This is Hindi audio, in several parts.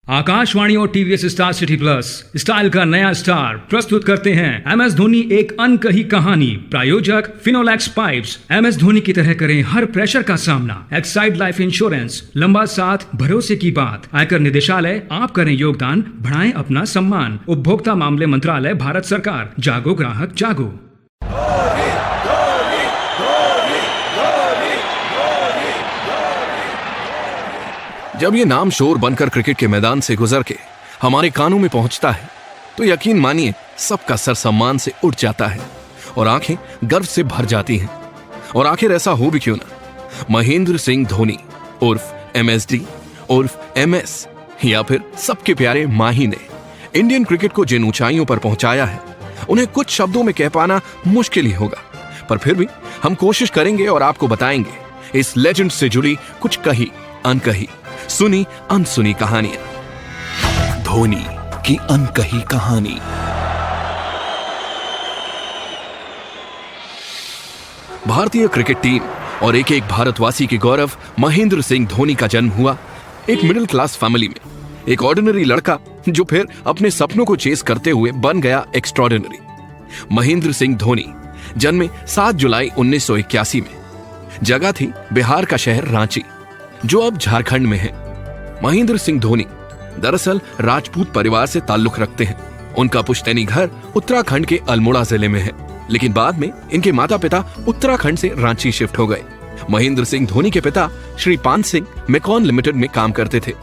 आकाशवाणी और TVS Star City plus style का नया स्टार प्रस्तुत करते हैं एमएस धोनी एक अनकही कहानी। प्रायोजक फिनोलेक्स पाइप्स। एमएस धोनी की तरह करें हर प्रेशर का सामना। एक्साइड लाइफ इंश्योरेंस, लंबा साथ, भरोसे की बात। आयकर निदेशालय, आप करें योगदान, बढ़ाएं अपना सम्मान। उपभोक्ता मामले मंत्रालय, भारत सरकार। जागो ग्राहक जागो। जब ये नाम शोर बनकर क्रिकेट के मैदान से गुजर के हमारे कानों में पहुंचता है तो यकीन मानिए सबका सर सम्मान से उठ जाता है और आंखें गर्व से भर जाती हैं। और आखिर ऐसा हो भी क्यों ना, महेंद्र सिंह धोनी उर्फ एमएसडी उर्फ एमएस या फिर सबके प्यारे माही ने इंडियन क्रिकेट को जिन ऊंचाइयों पर पहुंचाया है उन्हें कुछ शब्दों में कह पाना मुश्किल ही होगा, पर फिर भी हम कोशिश करेंगे और आपको बताएंगे इस लेजेंड से जुड़ी कुछ कही अनकही, सुनी अनसुनी कहानियां। धोनी की अनकही कहानी। भारतीय क्रिकेट टीम और एक एक भारतवासी के गौरव महेंद्र सिंह धोनी का जन्म हुआ एक मिडिल क्लास फैमिली में। एक ऑर्डिनरी लड़का जो फिर अपने सपनों को चेस करते हुए बन गया एक्स्ट्राऑर्डिनरी। महेंद्र सिंह धोनी जन्मे 7 जुलाई 1981 में। जगह थी बिहार का शहर रांची, जो अब झारखंड में है। महेंद्र सिंह धोनी दरअसल राजपूत परिवार से ताल्लुक रखते हैं। उनका पुश्तैनी घर उत्तराखंड के अल्मोड़ा जिले में है, लेकिन बाद में इनके माता पिता उत्तराखंड से रांची शिफ्ट हो गए। महेंद्र सिंह धोनी के पिता श्री पान सिंह मैकॉन लिमिटेड में काम करते थे।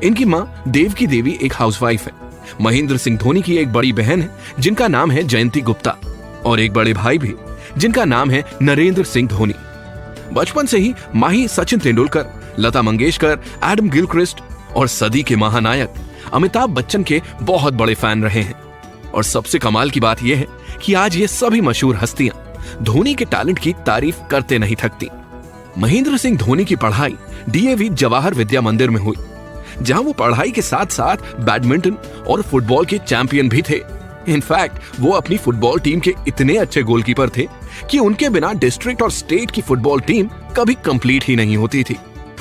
इनकी मां देवकी देवी एक हाउसवाइफ है। महेंद्र सिंह धोनी की एक बड़ी बहन है जिनका नाम है जयंती गुप्ता, और एक बड़े भाई भी जिनका नाम है नरेंद्र सिंह धोनी। बचपन से ही माही सचिन तेंदुलकर, लता मंगेशकर, एडम गिलक्रिस्ट और सदी के महानायक अमिताभ बच्चन के बहुत बड़े फैन रहे हैं। और सबसे कमाल की बात यह है कि आज ये सभी मशहूर हस्तियां धोनी के टैलेंट की तारीफ करते नहीं थकती। महेंद्र सिंह धोनी की पढ़ाई डीएवी जवाहर विद्या मंदिर में हुई, जहां वो पढ़ाई के साथ साथ बैडमिंटन और फुटबॉल के चैंपियन भी थे। इनफैक्ट वो अपनी फुटबॉल टीम के इतने अच्छे गोलकीपर थे कि उनके बिना डिस्ट्रिक्ट और स्टेट की फुटबॉल टीम कभी कंप्लीट ही नहीं होती थी।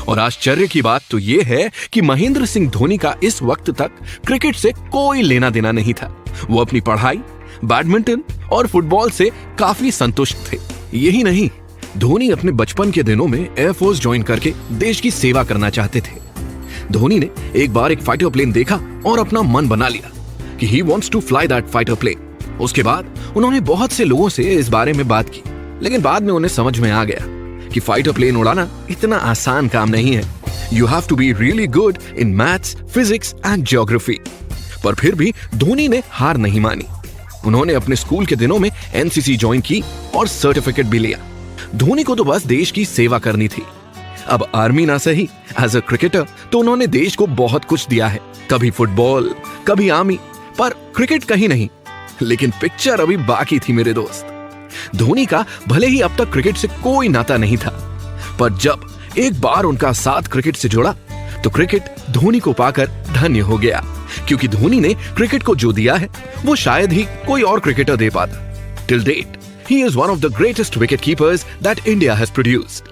और आश्चर्य की बात तो ये है कि महेंद्र सिंह धोनी का इस वक्त तक क्रिकेट से कोई लेना देना नहीं था। वो अपनी पढ़ाई, बैडमिंटन और फुटबॉल से काफी संतुष्ट थे। यही नहीं, धोनी अपने बचपन के दिनों में एयरफोर्स ज्वाइन करके देश की सेवा करना चाहते थे। धोनी ने एक बार एक फाइटर प्लेन देखा और अपना मन बना लिया कि he wants to fly that fighter plane। उसके बाद उन्होंने बहुत से लोगों से इस बारे में बात की, लेकिन बाद में उन्हें समझ में आ गया कि फाइटर प्लेन उड़ाना इतना आसान काम नहीं है। You have to be really good in maths, physics and geography। पर फिर भी धोनी ने हार नहीं मानी। उन्होंने अपने स्कूल के दिनों में एनसीसी ज्वाइन की और सर्टिफिकेट भी लिया। धोनी को तो बस देश की सेवा करनी थी। अब आर्मी ना सही, एज अ क्रिकेटर तो उन्होंने देश को बहुत कुछ दिया है। कभी फुटबॉल, कभी आर्मी, पर क्रिकेट कहीं नहीं। लेकिन पिक्चर अभी बाकी थी मेरे दोस्त। धोनी का भले ही अब तक क्रिकेट से कोई नाता नहीं था, पर जब एक बार उनका साथ क्रिकेट से जुड़ा तो क्रिकेट धोनी को पाकर धन्य हो गया, क्योंकि धोनी ने क्रिकेट को जो दिया है वो शायद ही कोई और क्रिकेटर दे पाता। Till date he is one of the greatest wicket keepers that India has produced,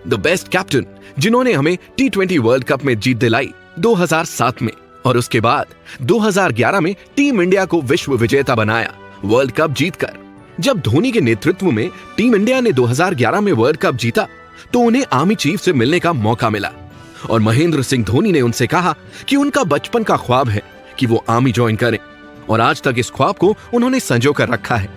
the best captain जिन्होंने हमें T20 वर्ल्ड कप में जीत दिलाई 2007 में, और उसके बाद 2011 में टीम इंडिया को विश्व विजेता बनाया वर्ल्ड कप जीतकर। जब धोनी के नेतृत्व में टीम इंडिया ने 2011 में वर्ल्ड कप जीता तो उन्हें आर्मी चीफ से मिलने का मौका मिला, और महेंद्र सिंह धोनी ने उनसे कहा कि उनका बचपन का ख्वाब है कि वो आर्मी ज्वाइन करें, और आज तक इस ख्वाब को उन्होंने संजो कर रखा है।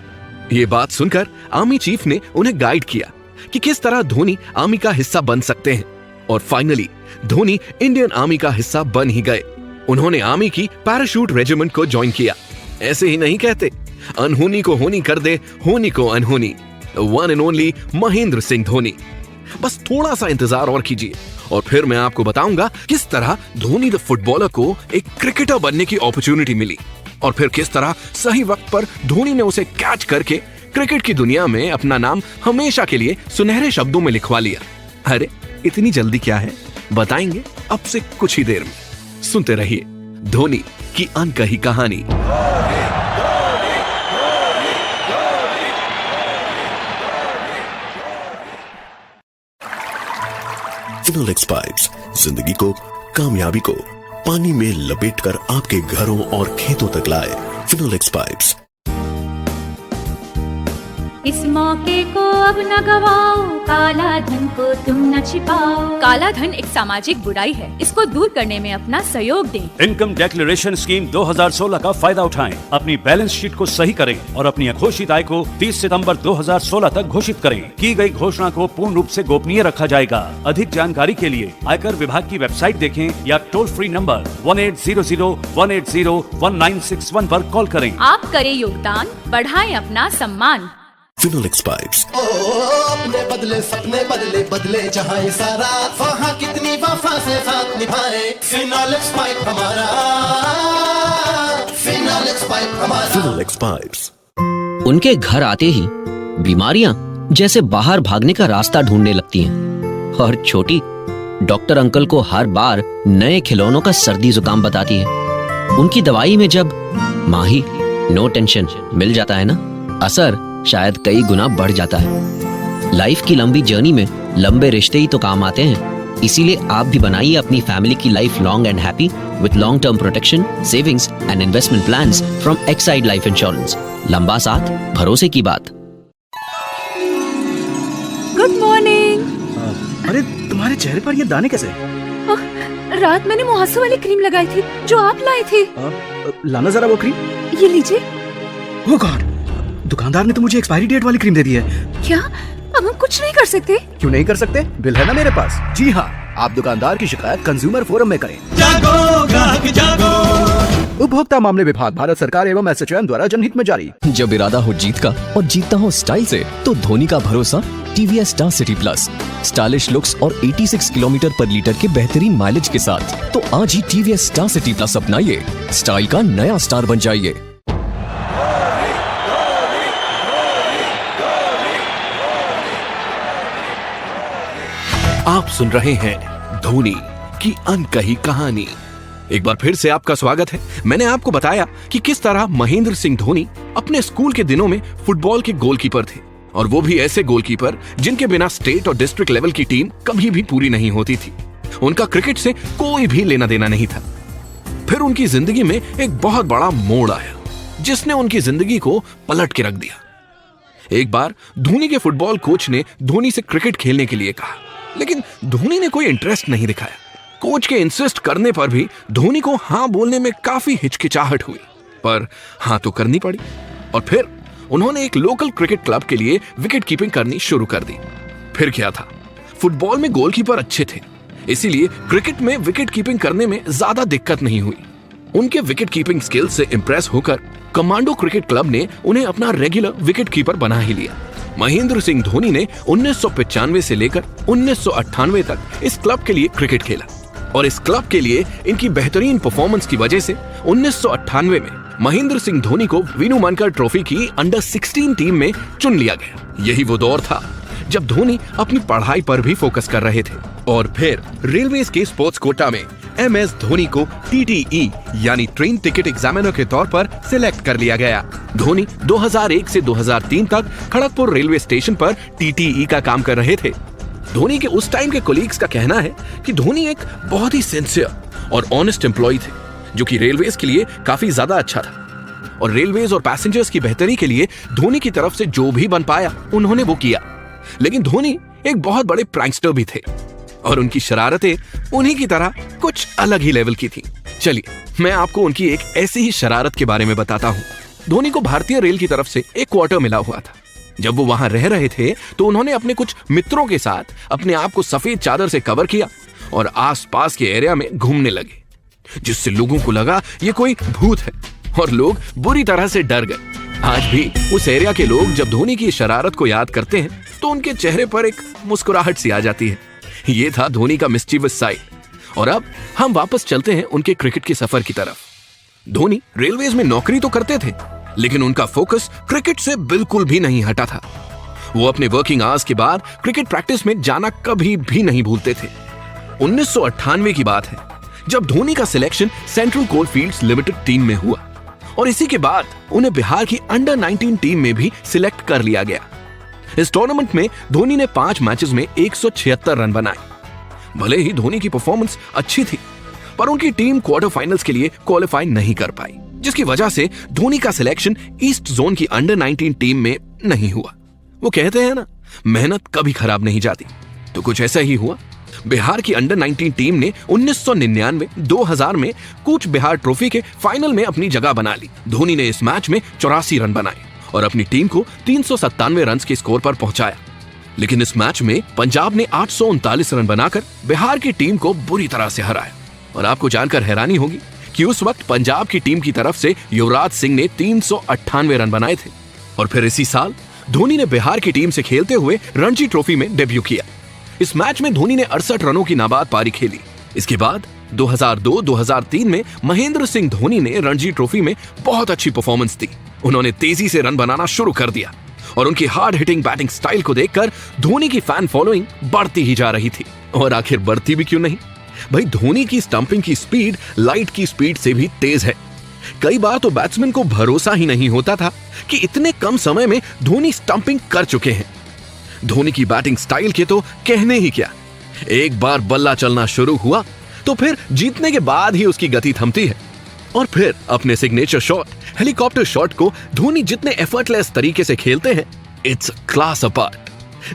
ये बात सुनकर आर्मी चीफ ने उन्हें गाइड किया कि किस तरह धोनी आर्मी का हिस्सा बन सकते हैं, और फाइनली धोनी इंडियन आर्मी का हिस्सा बन ही गए। उन्होंने आर्मी की पैराशूट रेजिमेंट को ज्वाइन किया। ऐसे ही नहीं कहते, अनहोनी को होनी कर दे, होनी को अनहोनी। One and only Mahendra Singh Dhoni. बस थोड़ा सा इंतजार और कीजिए और फिर मैं आपको बताऊंगा किस तरह धोनी द फुटबॉलर को एक क्रिकेटर बनने की अपॉर्चुनिटी मिली, और फिर किस तरह सही वक्त पर धोनी ने उसे कैच करके क्रिकेट की दुनिया में अपना नाम हमेशा के लिए सुनहरे शब्दों में लिखवा लिया। अरे इतनी जल्दी क्या है, बताएंगे अब से कुछ ही देर में। सुनते रहिए धोनी की अनकही कहानी। फिनोलेक्स पाइप्स, जिंदगी को, कामयाबी को पानी में लपेटकर आपके घरों और खेतों तक लाए। फिनोलेक्स पाइप्स। इस मौके को अब न गवाओ, काला धन को तुम न छिपाओ। काला धन एक सामाजिक बुराई है, इसको दूर करने में अपना सहयोग दें। इनकम डिक्लेरेशन स्कीम 2016 का फायदा उठाएं, अपनी बैलेंस शीट को सही करें और अपनी अघोषित आय को 30 सितंबर 2016 तक घोषित करें। की गई घोषणा को पूर्ण रूप से गोपनीय रखा जाएगा। अधिक जानकारी के लिए आयकर विभाग की वेबसाइट देखें या टोल फ्री नंबर 1800-180-1961 पर कॉल करें। आप करें योगदान, बढ़ाएं अपना सम्मान। फिनोलेक्स पाइप्स। अपने बदले सपने बदले बदले जहाँ सारा, वहाँ कितनी वफा से साथ निभाए। फिनोलेक्स पाइप हमारा, फिनोलेक्स पाइप हमारा। फिनोलेक्स पाइप्स। उनके घर आते ही बीमारियां जैसे बाहर भागने का रास्ता ढूंढने लगती हैं और छोटी डॉक्टर अंकल को हर बार नए खिलौनों का सर्दी जुकाम बताती है। उनकी दवाई में जब माही नो टेंशन मिल जाता है ना, असर शायद कई गुना बढ़ जाता है। लाइफ की लंबी जर्नी में लंबे रिश्ते ही तो काम आते हैं। इसीलिए आप भी बनाइए अपनी फैमिली की life long and happy with long term protection, savings and investment plans from Exide life insurance. लंबा साथ, भरोसे की बात। Good morning. अरे तुम्हारे चेहरे पर ये दाने कैसे? रात मैंने मुहासे वाली क्रीम लगाई थी जो आप लाए थे। लाना जरा वो क्रीम। ये लीजिए। ओह गॉड, दुकानदार ने तो मुझे एक्सपायरी डेट वाली क्रीम दे दी है। क्या अब हम कुछ नहीं कर सकते? क्यों नहीं कर सकते? बिल है ना मेरे पास। जी हाँ, आप दुकानदार की शिकायत कंज्यूमर फोरम में करें। जागो ग्राहक जागो। उपभोक्ता मामले विभाग, भारत सरकार एवं एसोचैम द्वारा जनहित में जारी। जब इरादा हो जीत का और जीतता हो स्टाइल से, तो धोनी का भरोसा TVS Star City plus. Stylish looks और 86 किलोमीटर पर लीटर के बेहतरीन माइलेज के साथ। तो आज ही टीवीएस स्टार सिटी प्लस अपनाइए, स्टाइल का नया स्टार बन जाइए। आप सुन रहे हैं धोनी की अनकही कहानी। एक बार फिर से आपका स्वागत है। मैंने आपको बताया कि किस तरह महेंद्र सिंह धोनी अपने स्कूल के दिनों में फुटबॉल के गोलकीपर थे, और वो भी ऐसे गोलकीपर जिनके बिना स्टेट और डिस्ट्रिक्ट लेवल की टीम कभी भी पूरी नहीं होती थी। उनका क्रिकेट से कोई भी लेना देना नहीं था। फिर उनकी जिंदगी में एक बहुत बड़ा मोड़ आया जिसने उनकी जिंदगी को पलट के रख दिया। एक बार धोनी के फुटबॉल कोच ने धोनी से क्रिकेट खेलने के लिए कहा, लेकिन धोनी ने कोई इंटरेस्ट नहीं दिखाया। कोच के इंसिस्ट करने पर भी धोनी को हाँ बोलने में काफी हिचकिचाहट हुई, पर हाँ तो करनी पड़ी। और फिर उन्होंने एक लोकल क्रिकेट क्लब के लिए विकेट कीपिंग करनी शुरू कर दी। फिर क्या था, फुटबॉल में गोलकीपर अच्छे थे, इसीलिए क्रिकेट में विकेट कीपिंग करने में ज्यादा दिक्कत नहीं हुई। उनके विकेट कीपिंग स्किल्स से इंप्रेस होकर कमांडो क्रिकेट क्लब ने उन्हें अपना रेगुलर विकेट कीपर बना ही लिया। महेंद्र सिंह धोनी ने 1995 से लेकर 1998 तक इस क्लब के लिए क्रिकेट खेला, और इस क्लब के लिए इनकी बेहतरीन परफॉर्मेंस की वजह से 1998 में महेंद्र सिंह धोनी को विनू मनकर ट्रॉफी की अंडर 16 टीम में चुन लिया गया। यही वो दौर था जब धोनी अपनी पढ़ाई पर भी फोकस कर रहे थे। और फिर रेलवेज के स्पोर्ट्स कोटा में MS धोनी को TTE यानी ट्रेन टिकट एग्जामिनर के तौर पर सिलेक्ट कर लिया गया। धोनी 2001 से 2003 तक खड़गपुर रेलवे स्टेशन पर TTE का काम कर रहे थे। धोनी के उस टाइम के कोलीग्स का कहना है कि धोनी एक बहुत ही सिंसियर और ऑनेस्ट एम्प्लॉय थे, जो कि रेलवेज के लिए काफी ज्यादा अच्छा था। और रेलवेज और पैसेंजर्स की बेहतरी के लिए धोनी की तरफ से जो भी बन पाया उन्होंने वो किया। लेकिन धोनी एक बहुत बड़े प्रैंकस्टर भी थे, और उनकी शरारतें उन्हीं की तरह कुछ अलग ही लेवल की थी। चलिए मैं आपको उनकी एक ऐसी ही शरारत के बारे में बताता हूँ। धोनी को भारतीय रेल की तरफ से एक क्वार्टर मिला हुआ था। जब वो वहां रह रहे थे तो उन्होंने अपने कुछ मित्रों के साथ अपने आप को सफेद चादर से कवर किया और आसपास के एरिया में घूमने लगे, जिससे लोगों को लगा ये कोई भूत है, और लोग बुरी तरह से डर गए। आज भी उस एरिया के लोग जब धोनी की शरारत को याद करते हैं तो उनके चेहरे पर एक मुस्कुराहट सी आ जाती है। ये था धोनी का मिस्चीवस साइड। और अब हम वापस चलते हैं उनके क्रिकेट के सफर की तरफ। धोनी रेलवेज में नौकरी तो करते थे, लेकिन उनका फोकस क्रिकेट से बिल्कुल भी नहीं हटा था। वो अपने वर्किंग आवर्स के बाद क्रिकेट प्रैक्टिस में जाना कभी भी नहीं भूलते थे। 1998 की बात है जब धोनी का selection central coalfields limited team में हुआ, और इसी के बाद उन्हें बिहार की अंडर 19 टीम में भी सिलेक्ट कर लिया गया। इस टूर्नामेंट में धोनी ने 5 मैचेस में 176 रन बनाए। भले ही धोनी की परफॉर्मेंस अच्छी थी, पर उनकी टीम क्वार्टर फाइनल्स के लिए क्वालिफाई नहीं कर पाई, जिसकी वजह से धोनी का सिलेक्शन ईस्ट जोन की अंडर 19 टीम में नहीं हुआ। वो कहते हैं ना, मेहनत कभी खराब नहीं जाती, तो कुछ ऐसा ही हुआ। बिहार की अंडर 19 टीम ने 1999, 2000 में कूच बिहार ट्रॉफी के फाइनल में अपनी जगह बना ली। धोनी ने इस मैच में 84 रन बनाए और अपनी टीम को 397 रन के स्कोर पर पहुंचाया। लेकिन इस मैच में पंजाब ने 839 रन बनाकर बिहार की टीम को बुरी तरह से हराया। और आपको जानकर हैरानी होगी कि उस वक्त पंजाब की टीम की तरफ से युवराज सिंह ने 398 रन बनाए थे। और फिर इसी साल धोनी ने बिहार की टीम से खेलते हुए रणजी ट्रॉफी में डेब्यू किया। इस मैच में धोनी ने 68 रनों की नाबाद पारी खेली। इसके बाद 2002-2003 में महेंद्र सिंह धोनी ने रणजी ट्रॉफी में बहुत अच्छी परफॉर्मेंस दी। उन्होंने तेजी से रन बनाना शुरू कर दिया और उनकी हार्ड हिटिंग बैटिंग स्टाइल को देखकर धोनी की फैन फॉलोइंग बढ़ती ही जा रही थी। और आखिर बढ़ती भी क्यों नहीं भाई, धोनी की स्टंपिंग की स्पीड लाइट की स्पीड से भी तेज है। कई बार तो बैट्समैन को भरोसा ही नहीं होता था कि इतने कम समय में धोनी स्टंपिंग कर चुके हैं। धोनी की बैटिंग स्टाइल के तो कहने ही क्या, एक बार बल्ला चलना शुरू हुआ तो फिर जीतने के बाद ही उसकी गति थमती है। और फिर अपने सिग्नेचर शॉट, हेलीकॉप्टर शॉट को धोनी जितने एफर्टलेस तरीके से खेलते हैं, इट्स क्लास अपार्ट।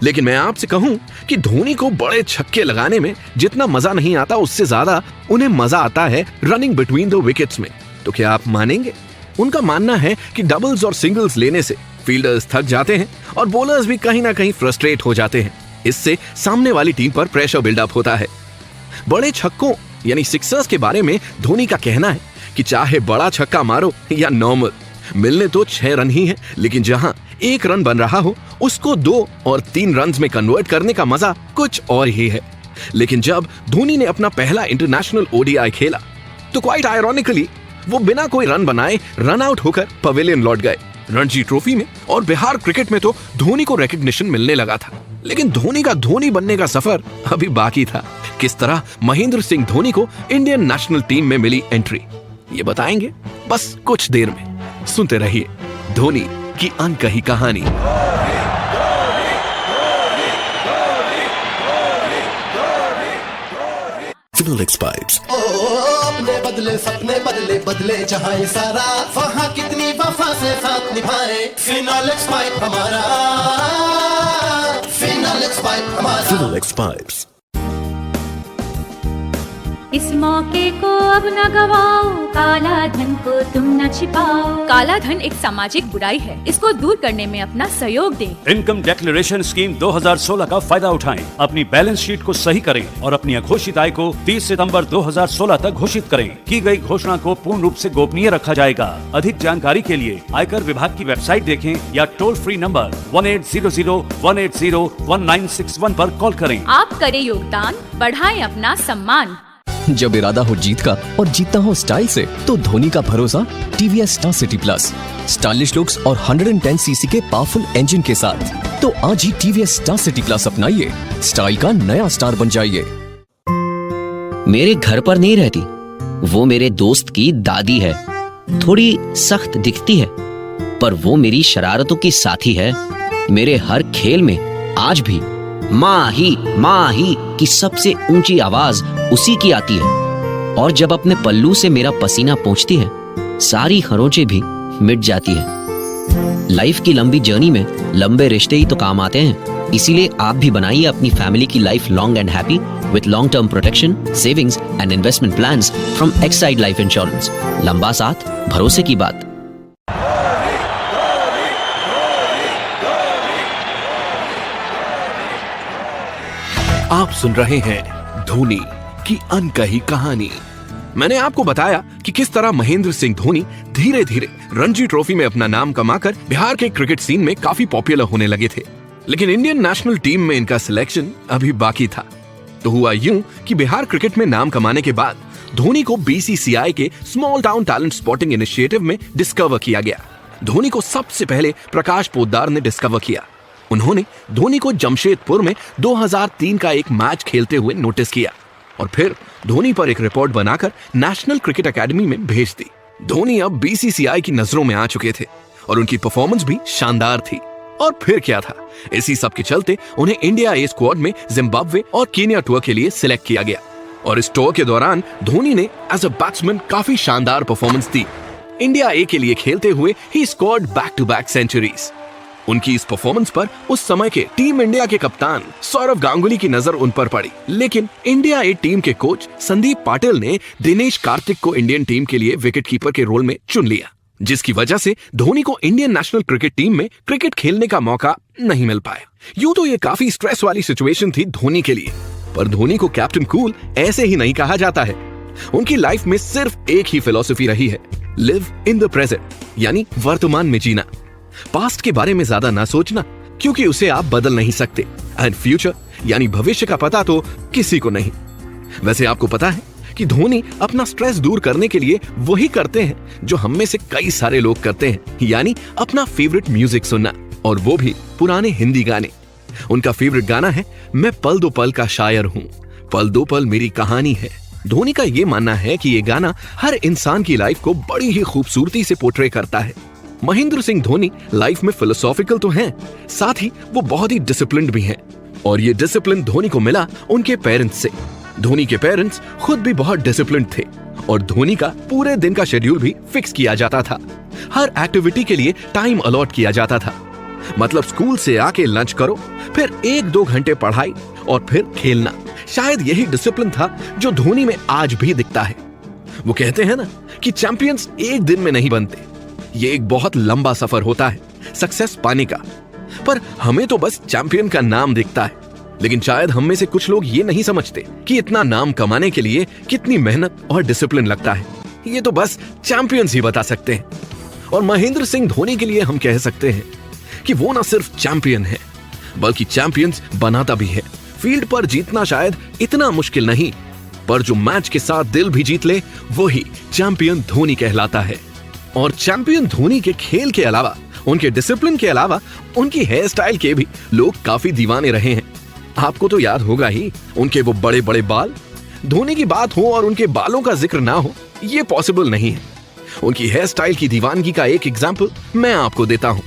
लेकिन मैं आपसे कहूं कि धोनी को बड़े छक्के लगाने में जितना मजा नहीं आता, उससे ज्यादा उन्हें मजा आता है रनिंग बिटवीन द विकेट्स में। तो क्या आप मानेंगे? उनका मानना है कि डबल्स और सिंगल्स लेने से फील्डर्स थक जाते हैं और बॉलर्स भी कहीं ना कहीं फ्रस्ट्रेट हो जाते हैं। इससे सामने वाली टीम पर प्रेशर बिल्डअप होता है। बड़े छक्कों यानी सिक्सर्स के बारे में धोनी का कहना है कि चाहे बड़ा छक्का मारो या नॉर्मल, मिलने तो 6 रन ही है, लेकिन जहां 1 रन बन रहा हो उसको 2 और 3 रन में कन्वर्ट करने का मजा कुछ और ही है। लेकिन जब धोनी ने अपना पहला इंटरनेशनल ओडीआई खेला तो क्वाइट आयरॉनिकली वो बिना कोई रन बनाए रन आउट होकर पवेलियन लौट गए। रणजी ट्रॉफी में और बिहार क्रिकेट में तो धोनी को रिकॉग्निशन मिलने लगा था, लेकिन धोनी का धोनी बनने का सफर अभी बाकी था। किस तरह महेंद्र सिंह धोनी को इंडियन नेशनल टीम में मिली एंट्री, ये बताएंगे बस कुछ देर में। सुनते रहिए धोनी की अनकही कहानी। फिनोलेक्स पाइप्स। अपने बदले सपने बदले बदले जहां ये सारा, वहां कितनी वफा से साथ निभाए। फिनोलेक्स पाइप हमारा, फिनोलेक्स पाइप हमारा। फिनोलेक्स पाइप्स। इस मौके को अब न गवाओ, काला धन को तुम न छिपाओ। काला धन एक सामाजिक बुराई है, इसको दूर करने में अपना सहयोग दें। इनकम डिक्लेरेशन स्कीम 2016 का फायदा उठाएं, अपनी बैलेंस शीट को सही करें और अपनी अघोषित आय को 30 सितंबर 2016 तक घोषित करें। की गई घोषणा को पूर्ण रूप से गोपनीय रखा जाएगा। अधिक जानकारी के लिए आयकर विभाग की वेबसाइट देखें या टोल फ्री नंबर 1800-180-1961 पर कॉल करें। आप करें योगदान, बढ़ाएं अपना सम्मान। जब इरादा हो जीत का और जीतता हो स्टाइल से, तो धोनी का भरोसा TVS Star City plus. Stylish looks और 110 सीसी के पावरफुल इंजन के साथ। तो आज ही टीवीएस स्टार सिटी प्लस अपनाइए, स्टाइल का नया स्टार बन जाइए। मेरे घर पर नहीं रहती, वो मेरे दोस्त की दादी है। थोड़ी सख्त दिखती है, पर वो मेरी शरारतों की साथी है। मेरे हर खेल में आज भी माँ ही की सबसे ऊंची आवाज उसी की आती है। और जब अपने पल्लू से मेरा पसीना पोंछती है, सारी खरोंचें भी मिट जाती है। लाइफ की लंबी जर्नी में लंबे रिश्ते ही तो काम आते हैं। इसीलिए आप भी बनाइए अपनी फैमिली की life long and happy with long term protection, savings and investment plans from Exide life insurance. लंबा साथ, भरोसे की बात। आप सुन रहे हैं धोनी की अनकही कहानी। मैंने आपको बताया कि किस तरह महेंद्र सिंह धोनी धीरे धीरे रणजी ट्रॉफी में अपना नाम कमाकर बिहार के क्रिकेट सीन में काफी पॉपुलर होने लगे थे। लेकिन इंडियन नेशनल टीम में इनका सिलेक्शन अभी बाकी था। तो हुआ यूं कि बिहार क्रिकेट में नाम कमाने के बाद धोनी को बीसीसीआई के small town talent spotting initiative में डिस्कवर किया गया। धोनी को सबसे पहले प्रकाश पोद्दार ने डिस्कवर किया। उन्होंने धोनी को जमशेदपुर में 2003 का एक मैच खेलते हुए नोटिस किया और फिर धोनी पर एक रिपोर्ट बनाकर नेशनल क्रिकेट एकेडमी में भेज दी। धोनी अब बीसीसीआई की नजरों में आ चुके थे और उनकी परफॉर्मेंस भी शानदार थी। और फिर क्या था, इसी सब के चलते उन्हें इंडिया ए स्क्वाड में जिम्बाब्वे और कीनिया टूर के लिए सिलेक्ट किया गया। और इस टूर के दौरान धोनी ने एज अ बैट्समैन काफी शानदार परफॉर्मेंस दी। इंडिया ए के लिए खेलते हुए he scored back to back centuries. उनकी इस परफॉर्मेंस पर उस समय के टीम इंडिया के कप्तान सौरव गांगुली की नजर उन पर पड़ी, लेकिन इंडिया ए टीम के कोच संदीप पाटिल ने दिनेश कार्तिक को इंडियन टीम के लिए विकेट कीपर के रोल में चुन लिया, जिसकी वजह से धोनी को इंडियन नेशनल क्रिकेट टीम में क्रिकेट खेलने का मौका नहीं मिल पाया। यूं तो ये काफी स्ट्रेस वाली सिचुएशन थी धोनी के लिए, पर धोनी को कैप्टन कूल ऐसे ही नहीं कहा जाता है। उनकी लाइफ में सिर्फ एक ही फिलॉसफी रही है, लिव इन द प्रेजेंट, यानी वर्तमान में जीना। पास्ट के बारे में ज्यादा ना सोचना, क्योंकि उसे आप बदल नहीं सकते, एंड फ्यूचर यानी भविष्य का पता तो किसी को नहीं। वैसे आपको पता है कि धोनी अपना स्ट्रेस दूर करने के लिए वही करते हैं जो हम में से कई सारे लोग करते हैं, यानी अपना फेवरेट म्यूजिक सुनना, और वो भी पुराने हिंदी गाने। उनका फेवरेट गाना है मैं पल दो पल का शायर हूँ, पल दो पल मेरी कहानी है। धोनी का ये मानना है कि ये गाना हर इंसान की लाइफ को बड़ी ही खूबसूरती से पोर्ट्रे करता है। महेंद्र सिंह धोनी लाइफ में फिलोसॉफिकल तो हैं, साथ ही वो बहुत ही डिसिप्लिन्ड भी हैं, और ये डिसिप्लिन धोनी को मिला उनके पेरेंट्स से। धोनी के पेरेंट्स खुद भी बहुत डिसिप्लिन्ड थे, और धोनी का पूरे दिन का शेड्यूल भी फिक्स किया जाता था। हर एक्टिविटी के लिए टाइम अलॉट किया जाता था। मतलब स्कूल से आके लंच करो, फिर 1-2 घंटे पढ़ाई और फिर खेलना। शायद यही डिसिप्लिन था जो धोनी में आज भी दिखता है। वो कहते हैं ना कि चैंपियंस एक दिन में नहीं बनते, ये एक बहुत लंबा सफर होता है सक्सेस पाने का। पर हमें तो बस चैंपियन का नाम दिखता है, लेकिन शायद हम में से कुछ लोग ये नहीं समझते कि इतना नाम कमाने के लिए कितनी मेहनत और डिसिप्लिन लगता है। ये तो बस चैंपियंस ही बता सकते हैं। और महेंद्र सिंह धोनी के लिए हम कह सकते हैं कि वो ना सिर्फ चैंपियन है, बल्कि चैंपियंस बनाता भी है। फील्ड पर जीतना शायद इतना मुश्किल नहीं, पर जो मैच के साथ दिल भी जीत ले वही चैंपियन धोनी कहलाता है। और चैंपियन धोनी के खेल के अलावा, उनके डिसिप्लिन के अलावा, उनकी हेयर स्टाइल के भी लोग काफी दीवाने रहे हैं। आपको तो याद होगा ही उनके वो बड़े बड़े बाल। धोनी की बात हो और उनके बालों का जिक्र ना हो, ये पॉसिबल नहीं है। उनकी हेयर स्टाइल की दीवानगी का एक एग्जाम्पल मैं आपको देता हूँ।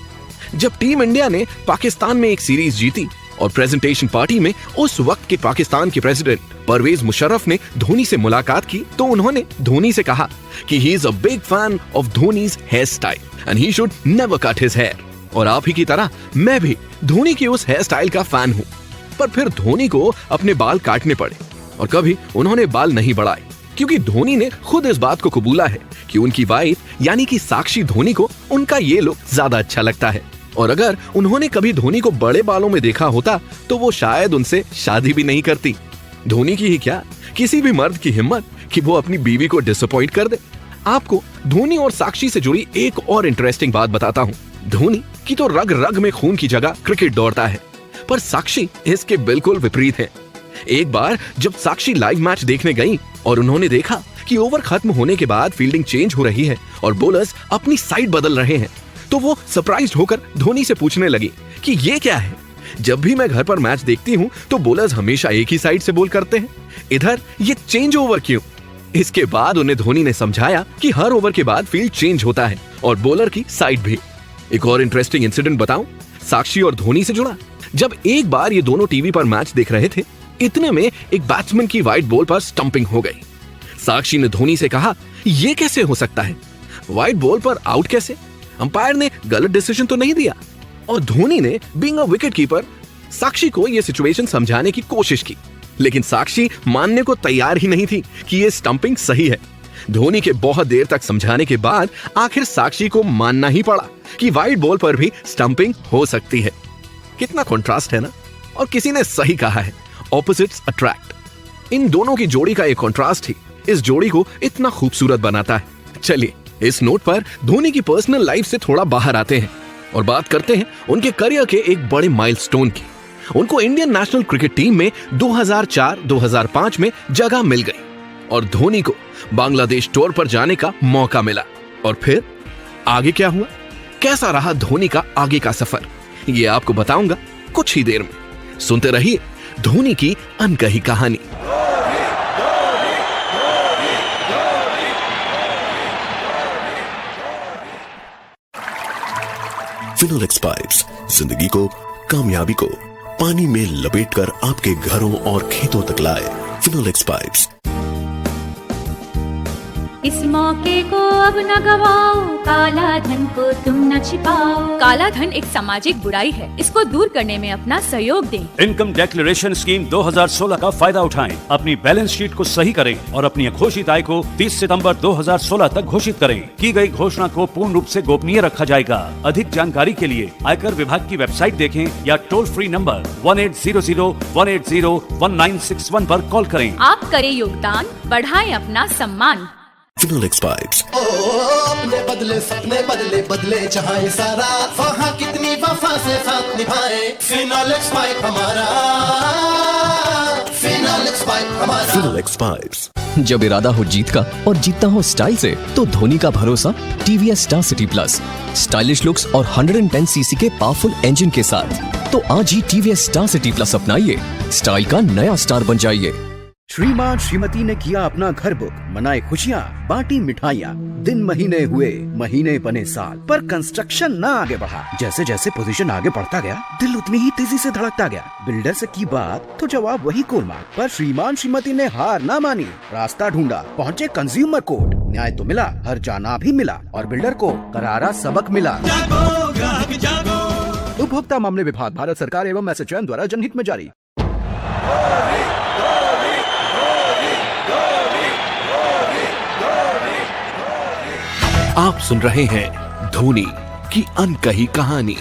जब टीम इंडिया ने पाकिस्तान में एक सीरीज जीती और प्रेजेंटेशन पार्टी में उस वक्त के पाकिस्तान के प्रेसिडेंट परवेज मुशर्रफ ने धोनी से मुलाकात की, तो उन्होंने धोनी से कहा कि he is a big fan of Dhoni's hair style and he should never cut his hair. और आप ही की तरह मैं भी धोनी की उस हेयर स्टाइल का फैन हूँ। पर फिर धोनी को अपने बाल काटने पड़े और कभी उन्होंने बाल नहीं बढ़ाए, क्योंकि धोनी ने खुद इस बात को कबूला है कि उनकी वाइफ यानी कि साक्षी धोनी को उनका ये लुक ज्यादा अच्छा लगता है। और अगर उन्होंने कभी धोनी को बड़े बालों में देखा होता तो वो शायद उनसे शादी भी नहीं करती। धोनी की ही क्या, किसी भी मर्द की हिम्मत कि वो अपनी बीवी को डिसअपॉइंट कर दे। आपको धोनी और साक्षी से जुड़ी एक और इंटरेस्टिंग बात बताता हूँ। धोनी की तो रग रग में खून की जगह क्रिकेट दौड़ता है, पर साक्षी इसके बिल्कुल विपरीत है। एक बार जब साक्षी लाइव मैच देखने गई और उन्होंने देखा कि ओवर खत्म होने के बाद फील्डिंग चेंज हो रही है और बॉलर्स अपनी साइड बदल रहे हैं, तो वो सरप्राइज्ड होकर धोनी से पूछने लगी कि ये क्या है। जब भी मैं घर पर मैच देखती हूँ तो बॉलर्स हमेशा एक ही साइड से बॉल करते हैं, इधर ये चेंज ओवर क्यों? इसके बाद उन्हें धोनी ने समझाया कि हर ओवर के बाद फील्ड चेंज होता है और बॉलर की साइड भी। एक और इंटरेस्टिंग इंसिडेंट बताऊं साक्षी और धोनी से जुड़ा। जब एक बार ये दोनों टीवी पर मैच देख रहे थे, इतने में एक बैट्समैन की वाइड बॉल पर स्टंपिंग हो गई। साक्षी ने धोनी से कहा, ये कैसे हो सकता है? वाइड बॉल पर आउट कैसे? अंपायर ने गलत डिसीजन तो नहीं दिया? और धोनी ने बीइंग अ विकेट कीपर साक्षी को यह सिचुएशन समझाने की कोशिश की, लेकिन साक्षी मानने को तैयार ही नहीं थी कि ये स्टंपिंग सही है। धोनी के बहुत देर तक समझाने के बाद आखिर साक्षी को मानना ही पड़ा कि वाइड बॉल पर भी स्टंपिंग हो सकती है। कितना कॉन्ट्रास्ट है ना? और किसी ने सही कहा है, ऑपोजिट्स अट्रैक्ट। इन दोनों की जोड़ी का एक कॉन्ट्रास्ट ही इस जोड़ी को इतना खूबसूरत बनाता है। चलिए इस नोट पर धोनी की पर्सनल लाइफ से थोड़ा बाहर आते हैं और बात करते हैं उनके करियर के एक बड़े माइलस्टोन की। उनको इंडियन नेशनल क्रिकेट टीम में 2004-2005 में जगह मिल गई और धोनी को बांग्लादेश टूर पर जाने का मौका मिला। और फिर आगे क्या हुआ, कैसा रहा धोनी का आगे का सफर, ये आपको बताऊंगा कुछ ही देर में। सुनते रहिए धोनी की अनकही कहानी। फिनोलेक्स पाइप्स जिंदगी को, कामयाबी को पानी में लपेटकर आपके घरों और खेतों तक लाए। फिनोलेक्स पाइप्स। इस मौके को अब न गवाओ, काला धन को तुम न छिपाओ। काला धन एक सामाजिक बुराई है, इसको दूर करने में अपना सहयोग दें। इनकम डिक्लेरेशन स्कीम 2016 का फायदा उठाएं, अपनी बैलेंस शीट को सही करें और अपनी घोषित आय को 30 सितंबर 2016 तक घोषित करें। की गई घोषणा को पूर्ण रूप से गोपनीय रखा जाएगा। अधिक जानकारी के लिए आयकर विभाग की वेबसाइट देखें या टोल फ्री नंबर 1800-180-1961 पर कॉल करें। आप करें योगदान, बढ़ाएं अपना सम्मान। फिनोलेक्स पाइप्स। अपने बदले सपने बदले, बदले जहां सारा, वहाँ कितनी वफा से साथ निभाए। फिनोलेक्स पाइप हमारा, फिनोलेक्स पाइप हमारा। फिनोलेक्स पाइप्स। जब इरादा हो जीत का और जीतता हो स्टाइल से, तो धोनी का भरोसा TVS Star City plus. Stylish looks और 110 सीसी के पावरफुल इंजन के साथ तो आज ही टीवीएस स्टार सिटी प्लस अपनाइए, स्टाइल का नया स्टार बन जाइए। श्रीमान श्रीमती ने किया अपना घर बुक, मनाए खुशियाँ, बांटी मिठाइयाँ, दिन महीने हुए, महीने बने साल, पर कंस्ट्रक्शन ना आगे बढ़ा। जैसे जैसे पोजीशन आगे बढ़ता गया, दिल उतनी ही तेजी से धड़कता गया। बिल्डर से की बात तो जवाब वही कोलमार, पर श्रीमान श्रीमती ने हार ना मानी, रास्ता ढूंढा, पहुँचे कंज्यूमर कोर्ट। न्याय तो मिला, हर जाना भी मिला और बिल्डर को करारा सबक मिला। उपभोक्ता मामले विभाग, भारत सरकार एवं एसोचैम द्वारा जनहित में जारी। आप सुन रहे हैं धोनी की अनकही कहानी।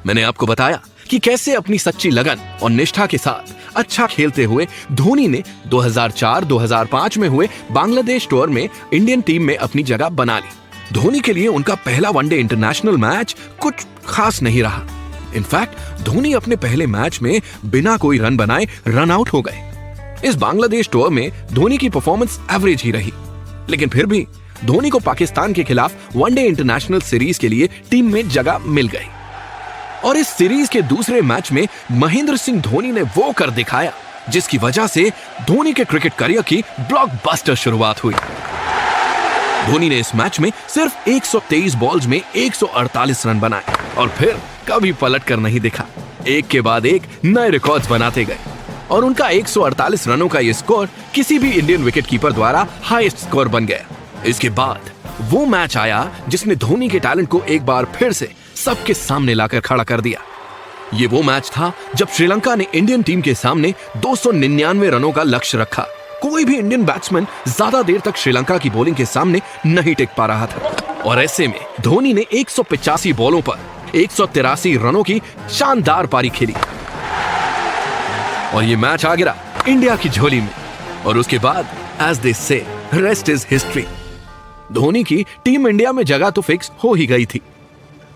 मैंने आपको बताया कि कैसे अपनी सच्ची लगन और निष्ठा के साथ अच्छा खेलते हुए धोनी ने 2004-2005 में हुए बांग्लादेश टूर में इंडियन टीम में अपनी जगह बना ली। धोनी के लिए उनका पहला वनडे इंटरनेशनल मैच कुछ खास नहीं रहा। इनफैक्ट धोनी अपने पहले मैच में बिना कोई रन बनाए रन आउट हो गए। इस बांग्लादेश टूर में धोनी की परफॉर्मेंस एवरेज ही रही, लेकिन फिर भी धोनी को पाकिस्तान के खिलाफ वनडे इंटरनेशनल सीरीज के लिए टीम में जगह मिल गई। और इस सीरीज के दूसरे मैच में महेंद्र सिंह धोनी ने वो कर दिखाया जिसकी वजह से धोनी के क्रिकेट करियर की ब्लॉकबस्टर शुरुआत हुई। धोनी ने इस मैच में सिर्फ 123 बॉल्स में 148 रन बनाए और फिर कभी पलट कर नहीं दिखा। एक के बाद एक नए रिकॉर्ड्स बनाते गए और उनका 148 रनों का ये स्कोर किसी भी इंडियन विकेटकीपर द्वारा हाईएस्ट स्कोर बन गया। इसके बाद वो मैच आया जिसने धोनी के टैलेंट को एक बार फिर से सबके सामने लाकर खड़ा कर दिया। ये वो मैच था जब श्रीलंका ने इंडियन टीम के सामने 299 रनों का लक्ष्य रखा। कोई भी इंडियन बैट्समैन ज्यादा देर तक श्रीलंका की बॉलिंग के सामने नहीं टिक पा रहा था और ऐसे में धोनी ने 185 बॉलों पर 183 रनों की शानदार पारी खेली और ये मैच आ गिरा इंडिया की झोली में। और उसके बाद एज दे से रेस्ट इज हिस्ट्री। धोनी की टीम इंडिया में जगह तो फिक्स हो ही गई थी।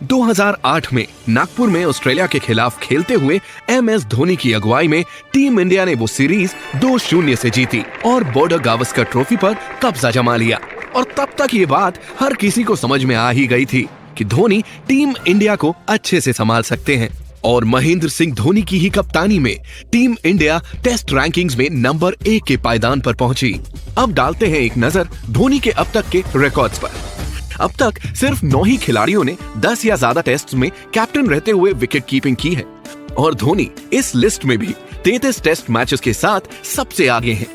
2008 में नागपुर में ऑस्ट्रेलिया के खिलाफ खेलते हुए MS धोनी की अगुवाई में टीम इंडिया ने वो सीरीज 2-0 से जीती और बॉर्डर गावस्कर ट्रॉफी पर कब्जा जमा लिया। और तब तक ये बात हर किसी को समझ में आ ही गई थी कि धोनी टीम इंडिया को अच्छे से संभाल सकते हैं। और महेंद्र सिंह धोनी की ही कप्तानी में टीम इंडिया टेस्ट रैंकिंग्स में नंबर 1 के पायदान पर पहुंची। अब डालते हैं एक नजर धोनी के अब तक के रिकॉर्ड्स पर। अब तक सिर्फ 9 ही खिलाड़ियों ने 10 या ज्यादा टेस्ट में कैप्टन रहते हुए विकेट कीपिंग की है और धोनी इस लिस्ट में भी 33 टेस्ट मैचेस के साथ सबसे आगे हैं।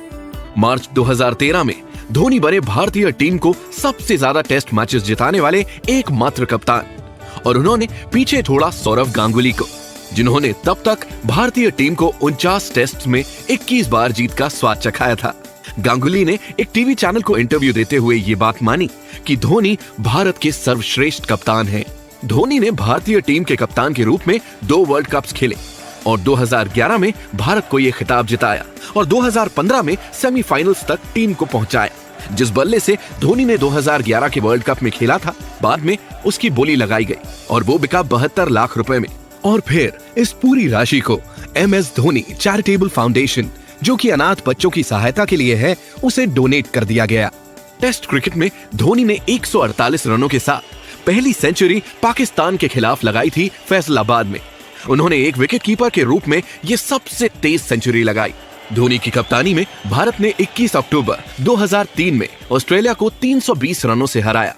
मार्च 2013 में धोनी बने भारतीय टीम को सबसे ज्यादा टेस्ट मैचेस जिताने वाले एकमात्र कप्तान और उन्होंने पीछे छोड़ा सौरव गांगुली को, जिन्होंने तब तक भारतीय टीम को 49 टेस्ट में 21 बार जीत का स्वाद चखाया था। गांगुली ने एक टीवी चैनल को इंटरव्यू देते हुए ये बात मानी कि धोनी भारत के सर्वश्रेष्ठ कप्तान हैं। धोनी ने भारतीय टीम के कप्तान के रूप में 2 वर्ल्ड कप्स खेले और 2011 में भारत को ये खिताब जिताया और 2015 में सेमीफाइनल्स तक टीम को पहुंचाया। जिस बल्ले से धोनी ने 2011 के वर्ल्ड कप में खेला था, बाद में उसकी बोली लगाई गई और वो बिका 72 लाख रुपए में। और फिर इस पूरी राशि को MS धोनी चैरिटेबल फाउंडेशन, जो कि अनाथ बच्चों की सहायता के लिए है, उसे डोनेट कर दिया गया। टेस्ट क्रिकेट में धोनी ने 148 रनों के साथ पहली सेंचुरी पाकिस्तान के खिलाफ लगाई थी फैसलाबाद में। उन्होंने एक विकेट कीपर के रूप में ये सबसे तेज सेंचुरी लगाई। धोनी की कप्तानी में भारत ने 21 अक्टूबर 2003 में ऑस्ट्रेलिया को 320 रनों से हराया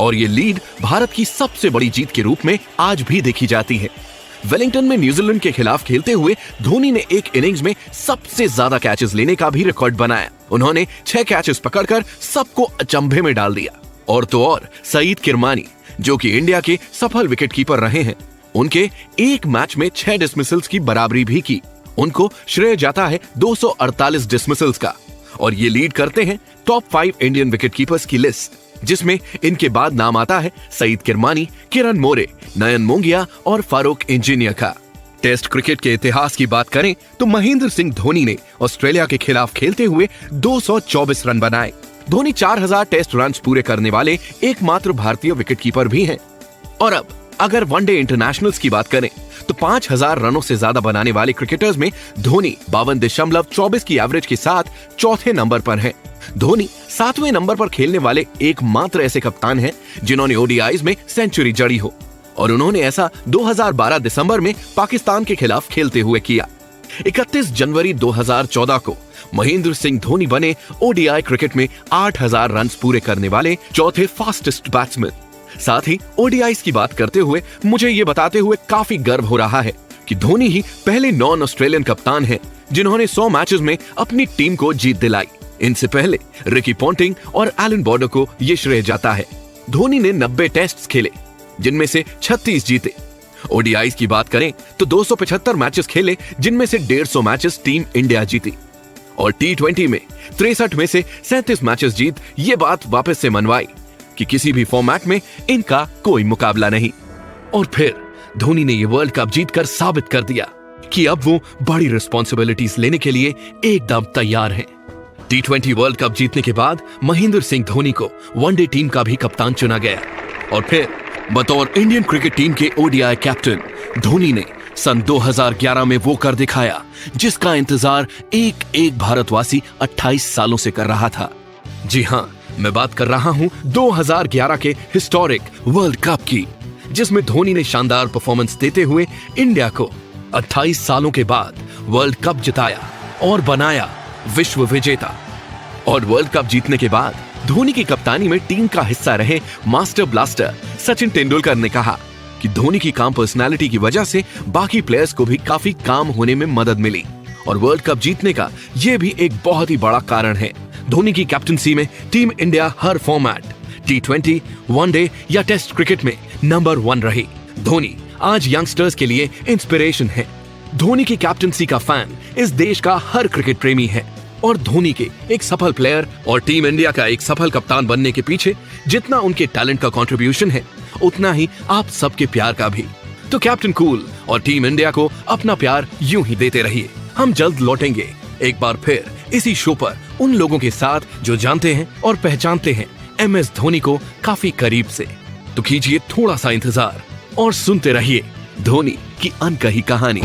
और ये लीड भारत की सबसे बड़ी जीत के रूप में आज भी देखी जाती है। वेलिंगटन में न्यूजीलैंड के खिलाफ खेलते हुए धोनी ने एक इनिंग्स में सबसे ज्यादा कैचेस लेने का भी रिकॉर्ड बनाया। उन्होंने 6 कैचेस पकड़कर सबको अचंभे में डाल दिया। और तो और सईद किरमानी, जो कि इंडिया के सफल विकेटकीपर रहे हैं, उनके एक मैच में 6 डिसमिसल्स की बराबरी भी की। उनको श्रेय जाता है 248 डिसमिसल्स का, और ये लीड करते हैं टॉप 5 इंडियन विकेटकीपर्स की लिस्ट, जिसमें इनके बाद नाम आता है सईद किरमानी, किरण मोरे, नयन मोंगिया और फारूक इंजीनियर का। टेस्ट क्रिकेट के इतिहास की बात करें तो महेंद्र सिंह धोनी ने ऑस्ट्रेलिया के खिलाफ खेलते हुए 224 रन बनाए। धोनी 4000 टेस्ट रन पूरे करने वाले एकमात्र भारतीय विकेटकीपर भी हैं। और अब अगर वनडे इंटरनेशनल्स की बात करें तो 5000 रनों से ज्यादा बनाने वाले क्रिकेटर्स में धोनी 52.24 की एवरेज के साथ चौथे नंबर पर है। धोनी 7वें नंबर पर खेलने वाले एकमात्र ऐसे कप्तान हैं जिन्होंने ओडीआईज में सेंचुरी जड़ी हो, और उन्होंने ऐसा 2012 दिसंबर में पाकिस्तान के खिलाफ खेलते हुए किया। 31 जनवरी 2014 को महेंद्र सिंह धोनी बने ओडीआई क्रिकेट में 8000 रन पूरे करने वाले चौथे फास्टेस्ट बैट्समैन। साथ ही ओडीआईज की बात करते हुए मुझे ये बताते हुए काफी गर्व हो रहा है कि धोनी ही पहले नॉन ऑस्ट्रेलियन कप्तान हैं जिन्होंने 100 मैचेस में अपनी टीम को जीत दिलाई। इनसे पहले रिकी पॉन्टिंग और एलन बॉर्डर को ये श्रेय जाता है। धोनी ने 90 टेस्ट खेले, जिनमें से 36 जीते। ओडीआईज की बात करें तो 275 मैचेस खेले, जिनमें से 150 मैचेस टीम इंडिया जीती, और T20 में 63 में से 37 मैचेस जीत ये बात वापस से मनवाई कि किसी भी फॉर्मेट में इनका कोई मुकाबला नहीं। और फिर धोनी ने ये वर्ल्ड कप जीतकर साबित कर दिया कि अब वो बड़ी रिस्पॉन्सिबिलिटीज लेने के लिए एकदम तैयार हैं। T20 वर्ल्ड कप जीतने के बाद महेंद्र सिंह धोनी को वनडे टीम का भी कप्तान चुना गया, और फिर बतौर इंडियन क्रिकेट टीम के ओडीआई कैप्टन धोनी ने सन 2011 में वो कर दिखाया जिसका इंतजार एक भारतवासी 28 सालों से कर रहा था। जी हाँ, मैं बात कर रहा हूं 2011 के हिस्टोरिक वर्ल्ड कप की, जिसमें धोनी ने शानदार परफॉर्मेंस देते हुए इंडिया को 28 सालों के बाद वर्ल्ड कप जिताया और बनाया विश्व विजेता। और वर्ल्ड कप जीतने के बाद धोनी की कप्तानी में टीम का हिस्सा रहे मास्टर ब्लास्टर सचिन तेंदुलकर ने कहा कि धोनी की काम पर्सनालिटी की वजह से बाकी प्लेयर्स को भी काफी काम होने में मदद मिली, और वर्ल्ड कप जीतने का यह भी एक बहुत ही बड़ा कारण है। धोनी की कैप्टनसी में टीम इंडिया हर फॉर्मेट T20, वनडे या टेस्ट क्रिकेट में नंबर 1 रही। धोनी आज यंगस्टर्स के लिए इंस्पिरेशन है। धोनी की कैप्टनसी का फैन इस देश का हर क्रिकेट प्रेमी है, और धोनी के एक सफल प्लेयर और टीम इंडिया का एक सफल कप्तान बनने के पीछे जितना उनके टैलेंट का कंट्रीब्यूशन है, उतना ही आप सबके प्यार का भी। तो कैप्टन कूल और टीम इंडिया को अपना प्यार यूं ही देते रहिए। हम जल्द लौटेंगे एक बार फिर इसी शो पर उन लोगों के साथ जो जानते हैं और पहचानते हैं MS धोनी को काफी करीब से। तो कीजिए थोड़ा सा इंतजार और सुनते रहिए धोनी की अनकही कहानी।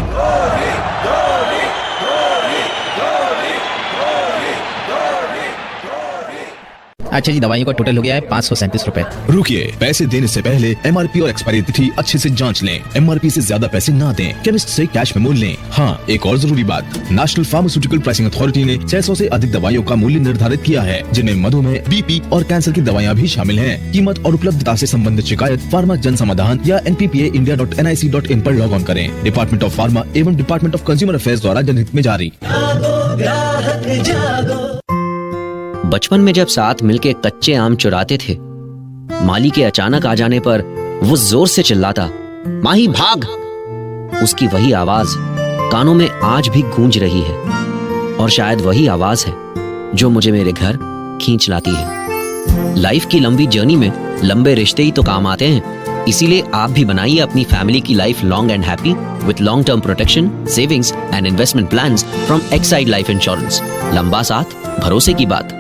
अच्छा जी, दवाइयों का टोटल हो गया है 537 रुपए। रुकिए, पैसे देने से पहले MRP और एक्सपायरी तिथि अच्छे से जांच लें। MRP से ज्यादा पैसे ना दें। केमिस्ट से कैश में मोल लें। हाँ, एक और जरूरी बात, नेशनल फार्मास्यूटिकल प्राइसिंग अथॉरिटी ने 600 से अधिक दवाइयों का मूल्य निर्धारित किया है, जिनमें मधुमेह, BP और कैंसर की दवाइयाँ भी शामिल हैं। कीमत और उपलब्धता से संबंधित शिकायत फार्मा जन समाधान या nppaindia.nic.in पर लॉग ऑन करें। डिपार्टमेंट ऑफ फार्मा एवं डिपार्टमेंट ऑफ कंज्यूमर अफेयर्स द्वारा जनहित में जारी। बचपन में जब साथ मिलके कच्चे आम चुराते थे, माली के अचानक आ जाने पर वो जोर से चिल्लाता, माही भाग। उसकी वही आवाज कानों में आज भी गूंज रही है, और शायद वही आवाज है जो मुझे मेरे घर खींच लाती है। लाइफ की लंबी जर्नी में लंबे रिश्ते ही तो काम आते हैं, इसीलिए आप भी बनाइए अपनी फैमिली की life long and happy with long term protection, savings and investment plans from Exide life insurance. लंबा साथ, भरोसे की बात।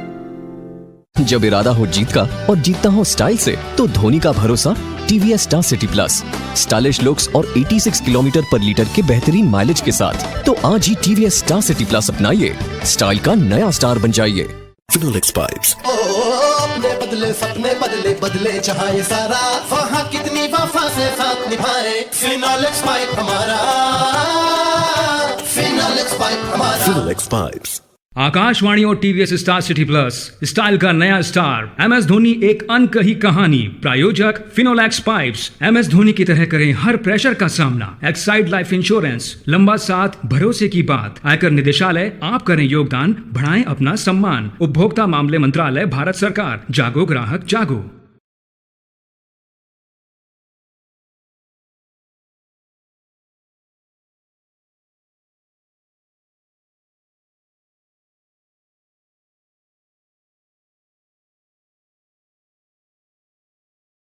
जब इरादा हो जीत का और जीतता हो स्टाइल से, तो धोनी का भरोसा TVS Star City plus. Stylish looks और 86 किलोमीटर पर लीटर के बेहतरीन माइलेज के साथ तो आज ही TVS स्टार सिटी प्लस अपनाइए, स्टाइल का नया स्टार बन जाइए। फिनोलेक्स पाइप्स। अपने बदले सपने बदले बदले जहां ये सारा, वहां कितनी वफा से साथ निभाए। फिनोलेक्स पाइप हमारा, फिनोलेक्स पाइप हमारा। फिनोलेक्स पाइप्स। आकाशवाणी और TVS Star City plus, style का नया स्टार MS धोनी एक अनकही कहानी। प्रायोजक फिनोलेक्स पाइप्स। MS धोनी की तरह करें हर प्रेशर का सामना। एक्साइड लाइफ इंश्योरेंस, लंबा साथ, भरोसे की बात। आयकर निदेशालय, आप करें योगदान, बढ़ाएं अपना सम्मान। उपभोक्ता मामले मंत्रालय, भारत सरकार। जागो ग्राहक जागो।